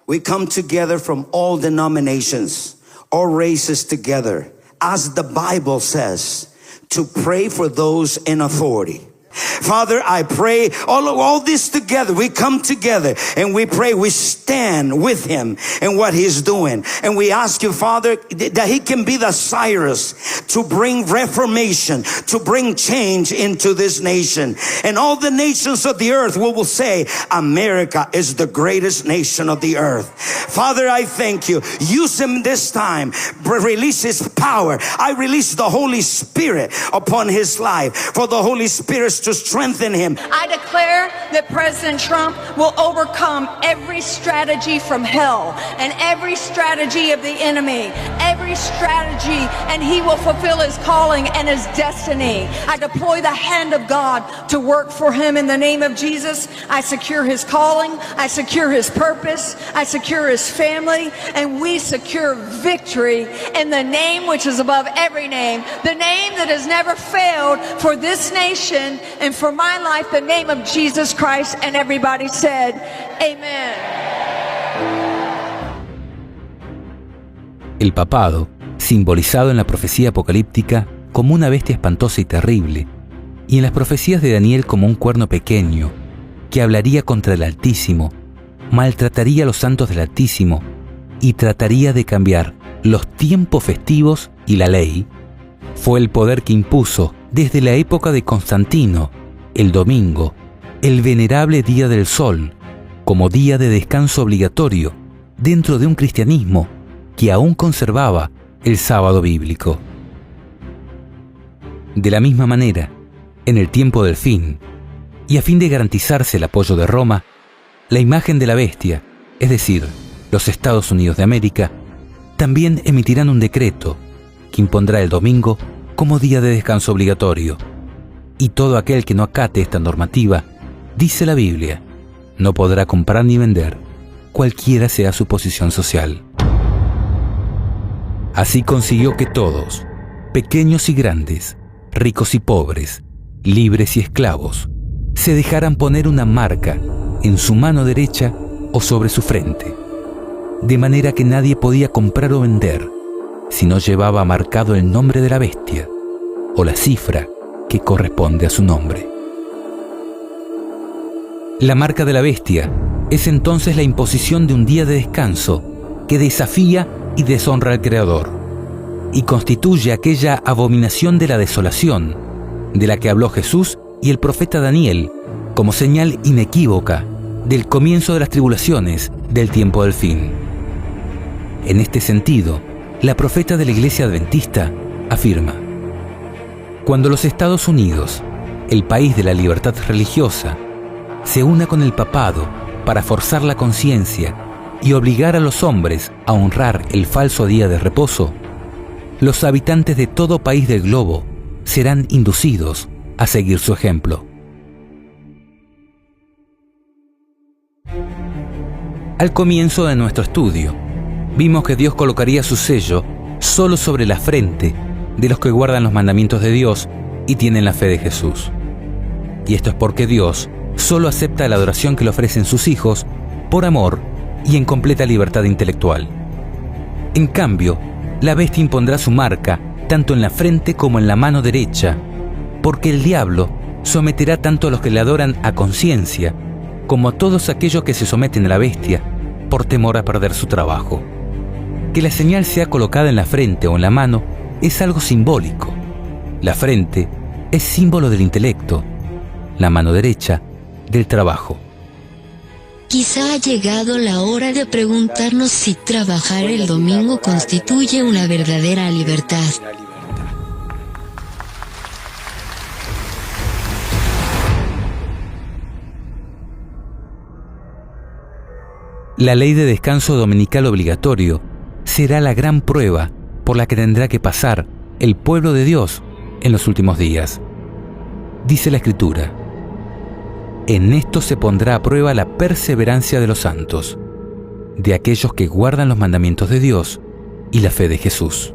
Speaker 7: We come together from all denominations, all races together, as the Bible says, to pray for those in authority. Father, I pray all this together. We come together and we pray. We stand with him in what he's doing. And we ask you, Father, that he can be the Cyrus to bring reformation, to bring change into this nation. And all the nations of the earth will say, America is the greatest nation of the earth. Father, I thank you. Use him this time. Release his power. I release the Holy Spirit upon his life. For the Holy Spirit to strengthen him.
Speaker 8: I declare that President Trump will overcome every strategy from hell and every strategy of the enemy, every strategy, and he will fulfill his calling and his destiny. I deploy the hand of God to work for him in the name of Jesus. I secure his calling, I secure his purpose, I secure his family, and we secure victory in the name which is above every name, the name that has never failed for this nation and for my life, the name of Jesus Christ. And everybody said, Amen.
Speaker 1: El papado, simbolizado en la profecía apocalíptica como una bestia espantosa y terrible, y en las profecías de Daniel como un cuerno pequeño, que hablaría contra el Altísimo, maltrataría a los santos del Altísimo y trataría de cambiar los tiempos festivos y la ley, fue el poder que impuso desde la época de Constantino el domingo, el venerable Día del Sol, como día de descanso obligatorio dentro de un cristianismo que aún conservaba el sábado bíblico. De la misma manera, en el tiempo del fin, y a fin de garantizarse el apoyo de Roma, la imagen de la bestia, es decir, los Estados Unidos de América, también emitirán un decreto que impondrá el domingo como día de descanso obligatorio. Y todo aquel que no acate esta normativa, dice la Biblia, no podrá comprar ni vender, cualquiera sea su posición social. Así consiguió que todos, pequeños y grandes, ricos y pobres, libres y esclavos, se dejaran poner una marca en su mano derecha o sobre su frente, de manera que nadie podía comprar o vender si no llevaba marcado el nombre de la bestia o la cifra que corresponde a su nombre. La marca de la bestia es entonces la imposición de un día de descanso que desafía y deshonra al Creador y constituye aquella abominación de la desolación de la que habló Jesús y el profeta Daniel como señal inequívoca del comienzo de las tribulaciones del tiempo del fin. En este sentido, la profeta de la Iglesia Adventista afirma: cuando los Estados Unidos, el país de la libertad religiosa, se una con el papado para forzar la conciencia y obligar a los hombres a honrar el falso día de reposo, los habitantes de todo país del globo serán inducidos a seguir su ejemplo. Al comienzo de nuestro estudio, vimos que Dios colocaría su sello solo sobre la frente de los que guardan los mandamientos de Dios y tienen la fe de Jesús. Y esto es porque Dios solo acepta la adoración que le ofrecen sus hijos por amor y en completa libertad intelectual. En cambio, la bestia impondrá su marca tanto en la frente como en la mano derecha, porque el diablo someterá tanto a los que le adoran a conciencia como a todos aquellos que se someten a la bestia por temor a perder su trabajo. Que la señal sea colocada en la frente o en la mano es algo simbólico. La frente es símbolo del intelecto, la mano derecha del trabajo.
Speaker 3: Quizá ha llegado la hora de preguntarnos si trabajar el domingo constituye una verdadera libertad.
Speaker 1: La ley de descanso dominical obligatorio será la gran prueba por la que tendrá que pasar el pueblo de Dios en los últimos días. Dice la Escritura: en esto se pondrá a prueba la perseverancia de los santos, de aquellos que guardan los mandamientos de Dios y la fe de Jesús.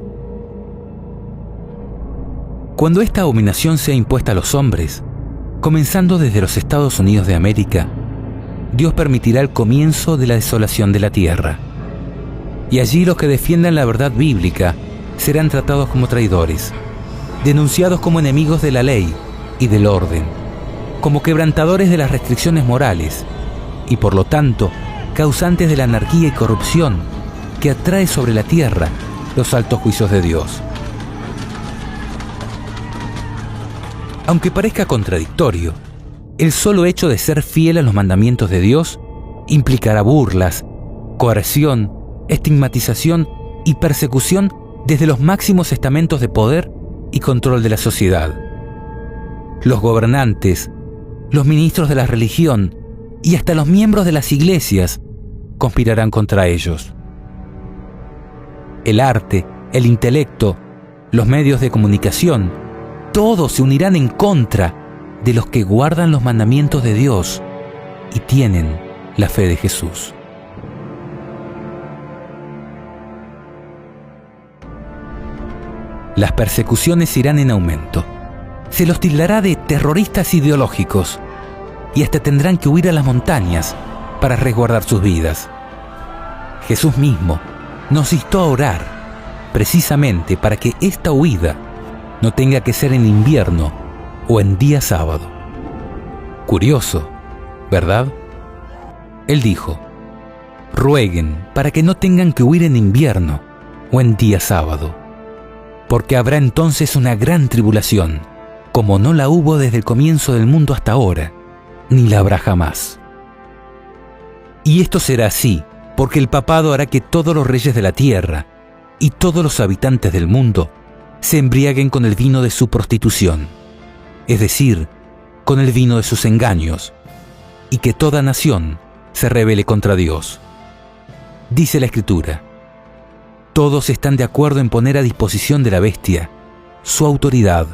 Speaker 1: Cuando esta abominación sea impuesta a los hombres, comenzando desde los Estados Unidos de América, Dios permitirá el comienzo de la desolación de la tierra. Y allí los que defiendan la verdad bíblica serán tratados como traidores, denunciados como enemigos de la ley y del orden, como quebrantadores de las restricciones morales y por lo tanto causantes de la anarquía y corrupción que atrae sobre la tierra los altos juicios de Dios. Aunque parezca contradictorio, el solo hecho de ser fiel a los mandamientos de Dios implicará burlas, coerción, estigmatización y persecución desde los máximos estamentos de poder y control de la sociedad. Los gobernantes, los ministros de la religión y hasta los miembros de las iglesias conspirarán contra ellos. El arte, el intelecto, los medios de comunicación, todos se unirán en contra de los que guardan los mandamientos de Dios y tienen la fe de Jesús. Las persecuciones irán en aumento. Se los tildará de terroristas ideológicos y hasta tendrán que huir a las montañas para resguardar sus vidas. Jesús mismo nos instó a orar precisamente para que esta huida no tenga que ser en invierno o en día sábado. Curioso, ¿verdad? Él dijo: rueguen para que no tengan que huir en invierno o en día sábado, porque habrá entonces una gran tribulación, como no la hubo desde el comienzo del mundo hasta ahora, ni la habrá jamás. Y esto será así, porque el papado hará que todos los reyes de la tierra y todos los habitantes del mundo se embriaguen con el vino de su prostitución, es decir, con el vino de sus engaños, y que toda nación se rebele contra Dios. Dice la Escritura: todos están de acuerdo en poner a disposición de la bestia su autoridad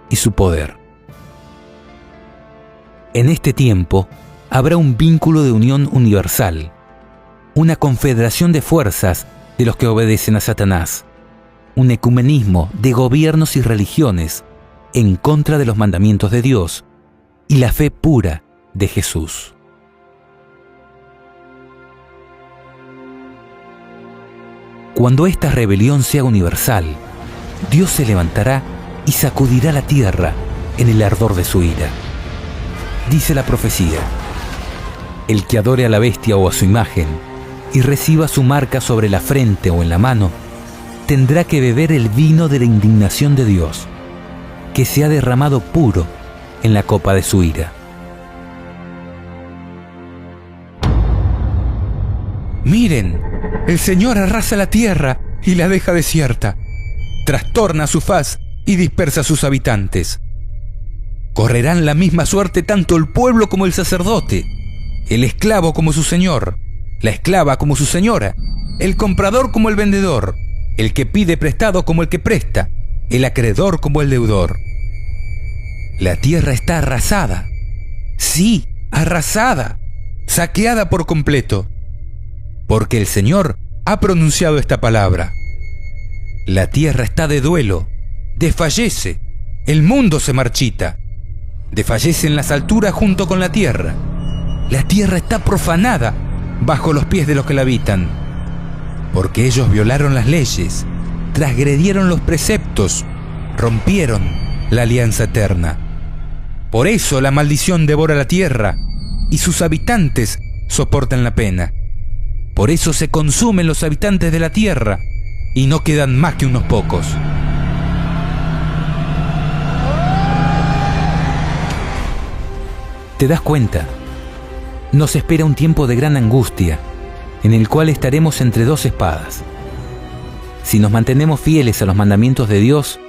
Speaker 1: y su poder. En este tiempo habrá un vínculo de unión universal, una confederación de fuerzas de los que obedecen a Satanás, un ecumenismo de gobiernos y religiones en contra de los mandamientos de Dios y la fe pura de Jesús. Cuando esta rebelión sea universal, Dios se levantará y sacudirá la tierra en el ardor de su ira. Dice la profecía: el que adore a la bestia o a su imagen y reciba su marca sobre la frente o en la mano, tendrá que beber el vino de la indignación de Dios, que se ha derramado puro en la copa de su ira.
Speaker 9: Miren, el Señor arrasa la tierra y la deja desierta, trastorna su faz y dispersa a sus habitantes. Correrán la misma suerte tanto el pueblo como el sacerdote, el esclavo como su señor, la esclava como su señora, el comprador como el vendedor, el que pide prestado como el que presta, el acreedor como el deudor. La tierra está arrasada, sí, arrasada, saqueada por completo. porque el Señor ha pronunciado esta palabra. La tierra está de duelo, desfallece, el mundo se marchita, desfallecen las alturas junto con la tierra está profanada bajo los pies de los que la habitan, porque ellos violaron las leyes, transgredieron los preceptos, rompieron la alianza eterna. Por eso la maldición devora la tierra y sus habitantes soportan la pena. Por eso se consumen los habitantes de la tierra y no quedan más que unos pocos.
Speaker 1: ¿Te das cuenta? Nos espera un tiempo de gran angustia, en el cual estaremos entre dos espadas. Si nos mantenemos fieles a los mandamientos de Dios,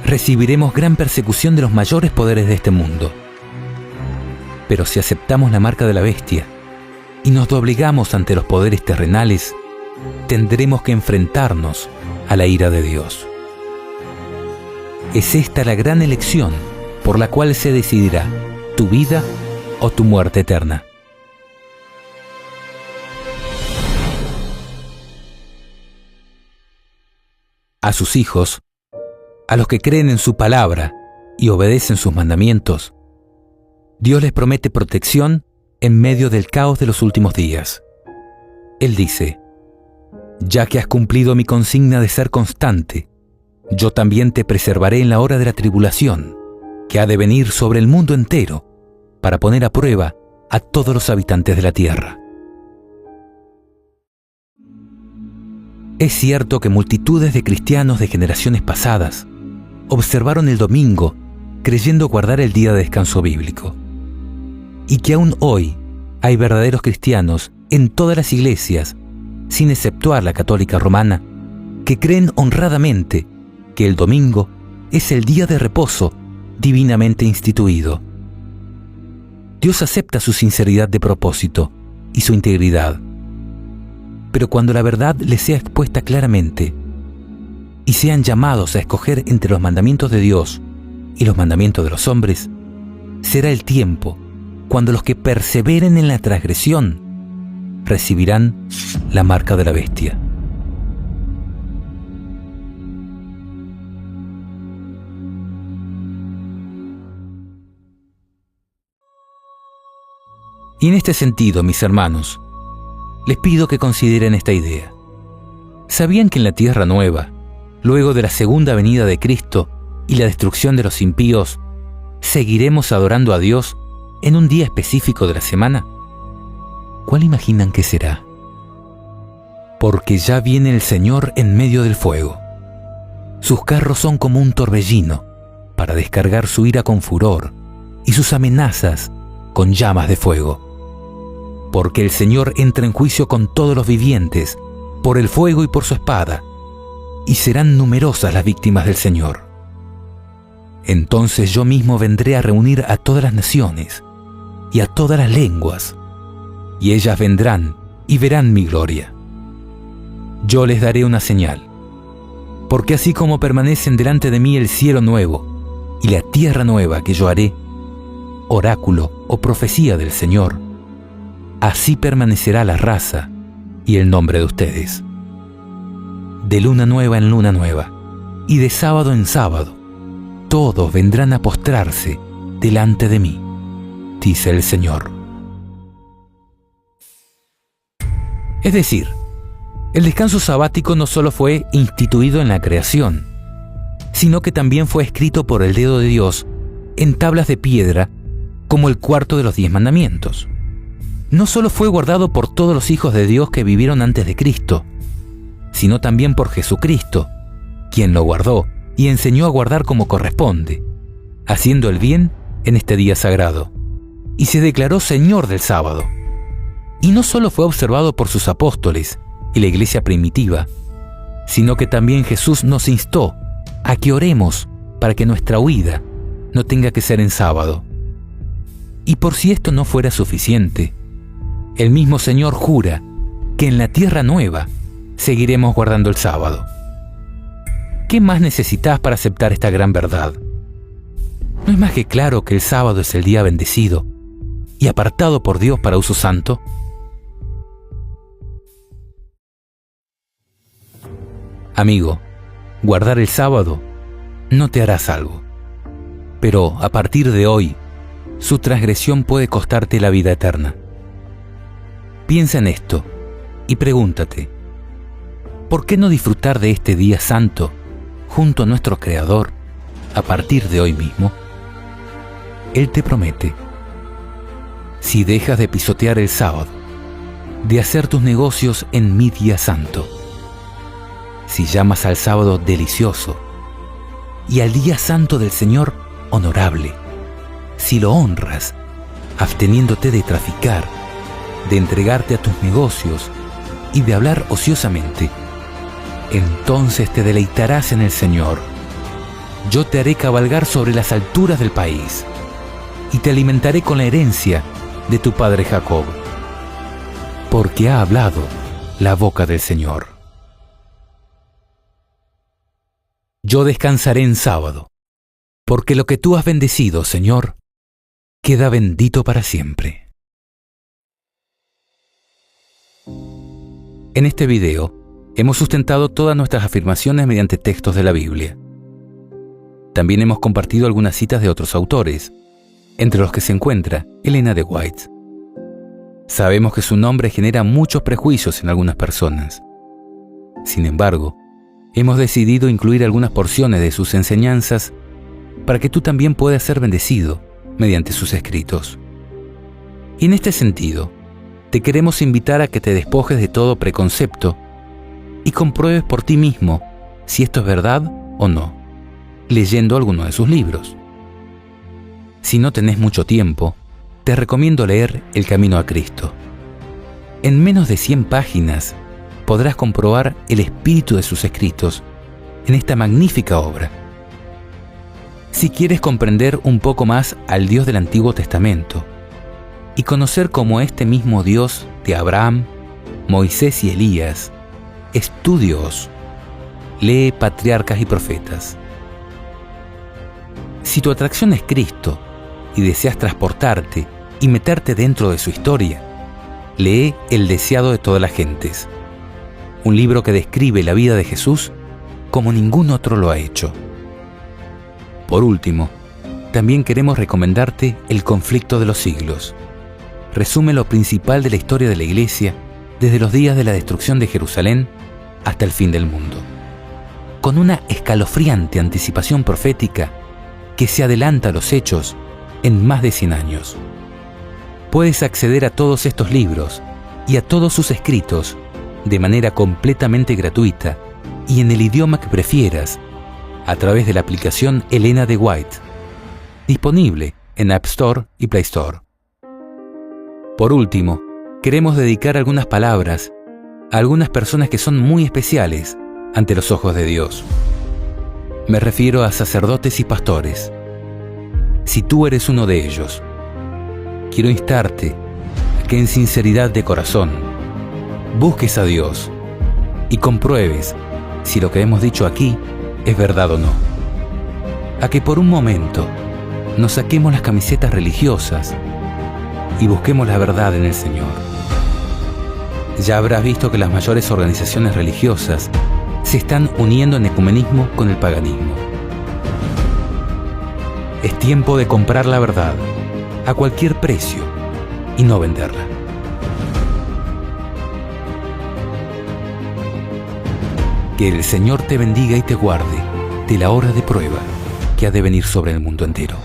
Speaker 1: recibiremos gran persecución de los mayores poderes de este mundo. Pero si aceptamos la marca de la bestia y nos doblegamos ante los poderes terrenales, tendremos que enfrentarnos a la ira de Dios. Es esta la gran elección por la cual se decidirá tu vida o tu muerte eterna. A sus hijos, a los que creen en su palabra y obedecen sus mandamientos, Dios les promete protección en medio del caos de los últimos días. Él dice: ya que has cumplido mi consigna de ser constante, yo también te preservaré en la hora de la tribulación, que ha de venir sobre el mundo entero, para poner a prueba a todos los habitantes de la tierra. Es cierto que multitudes de cristianos de generaciones pasadas observaron el domingo creyendo guardar el día de descanso bíblico, y que aún hoy hay verdaderos cristianos en todas las iglesias, sin exceptuar la católica romana, que creen honradamente que el domingo es el día de reposo divinamente instituido. Dios acepta su sinceridad de propósito y su integridad, pero cuando la verdad les sea expuesta claramente y sean llamados a escoger entre los mandamientos de Dios y los mandamientos de los hombres, será el tiempo cuando los que perseveren en la transgresión recibirán la marca de la bestia. Y en este sentido, mis hermanos, les pido que consideren esta idea. ¿Sabían que en la Tierra Nueva, luego de la segunda venida de Cristo y la destrucción de los impíos, seguiremos adorando a Dios en un día específico de la semana? ¿Cuál imaginan que será? Porque ya viene el Señor en medio del fuego. Sus carros son como un torbellino para descargar su ira con furor y sus amenazas con llamas de fuego. Porque el Señor entra en juicio con todos los vivientes, por el fuego y por su espada, y serán numerosas las víctimas del Señor. Entonces yo mismo vendré a reunir a todas las naciones y a todas las lenguas, y ellas vendrán y verán mi gloria. Yo les daré una señal, porque así como permanecen delante de mí el cielo nuevo y la tierra nueva que yo haré, oráculo o profecía del Señor, así permanecerá la raza y el nombre de ustedes. De luna nueva en luna nueva, y de sábado en sábado, todos vendrán a postrarse delante de mí, dice el Señor. Es decir, el descanso sabático no solo fue instituido en la creación, sino que también fue escrito por el dedo de Dios en tablas de piedra, como el cuarto de los 10 mandamientos. No solo fue guardado por todos los hijos de Dios que vivieron antes de Cristo, sino también por Jesucristo, quien lo guardó y enseñó a guardar como corresponde, haciendo el bien en este día sagrado, y se declaró Señor del sábado. Y no solo fue observado por sus apóstoles y la iglesia primitiva, sino que también Jesús nos instó a que oremos para que nuestra huida no tenga que ser en sábado. Y por si esto no fuera suficiente, el mismo Señor jura que en la tierra nueva seguiremos guardando el sábado. ¿Qué más necesitas para aceptar esta gran verdad? ¿No es más que claro que el sábado es el día bendecido y apartado por Dios para uso santo? Amigo, guardar el sábado no te hará salvo, pero a partir de hoy, su transgresión puede costarte la vida eterna. Piensa en esto y pregúntate, ¿por qué no disfrutar de este día santo junto a nuestro Creador a partir de hoy mismo? Él te promete, si dejas de pisotear el sábado, de hacer tus negocios en mi día santo, si llamas al sábado delicioso y al día santo del Señor honorable, si lo honras, absteniéndote de traficar, de entregarte a tus negocios y de hablar ociosamente, entonces te deleitarás en el Señor. Yo te haré cabalgar sobre las alturas del país y te alimentaré con la herencia de tu padre Jacob, porque ha hablado la boca del Señor. Yo descansaré en sábado, porque lo que tú has bendecido, Señor, queda bendito para siempre. En este video, hemos sustentado todas nuestras afirmaciones mediante textos de la Biblia. También hemos compartido algunas citas de otros autores, entre los que se encuentra Elena de White. Sabemos que su nombre genera muchos prejuicios en algunas personas. Sin embargo, hemos decidido incluir algunas porciones de sus enseñanzas para que tú también puedas ser bendecido mediante sus escritos. Y en este sentido, te queremos invitar a que te despojes de todo preconcepto y compruebes por ti mismo si esto es verdad o no, leyendo alguno de sus libros. Si no tenés mucho tiempo, te recomiendo leer El Camino a Cristo. En menos de 100 páginas podrás comprobar el espíritu de sus escritos en esta magnífica obra. Si quieres comprender un poco más al Dios del Antiguo Testamento y conocer cómo este mismo Dios de Abraham, Moisés y Elías es tu Dios, lee Patriarcas y Profetas. Si tu atracción es Cristo y deseas transportarte y meterte dentro de su historia, lee El deseado de todas las gentes, un libro que describe la vida de Jesús como ningún otro lo ha hecho. Por último, también queremos recomendarte El conflicto de los siglos. Resume lo principal de la historia de la Iglesia desde los días de la destrucción de Jerusalén hasta el fin del mundo, con una escalofriante anticipación profética que se adelanta a los hechos en más de 100 años. Puedes acceder a todos estos libros y a todos sus escritos de manera completamente gratuita y en el idioma que prefieras a través de la aplicación Elena de White, disponible en App Store y Play Store. Por último, queremos dedicar algunas palabras a algunas personas que son muy especiales ante los ojos de Dios. Me refiero a sacerdotes y pastores. Si tú eres uno de ellos, quiero instarte a que en sinceridad de corazón busques a Dios y compruebes si lo que hemos dicho aquí es verdad o no. A que por un momento nos saquemos las camisetas religiosas y busquemos la verdad en el Señor. Ya habrás visto que las mayores organizaciones religiosas se están uniendo en ecumenismo con el paganismo. Es tiempo de comprar la verdad a cualquier precio y no venderla. Que el Señor te bendiga y te guarde de la hora de prueba que ha de venir sobre el mundo entero.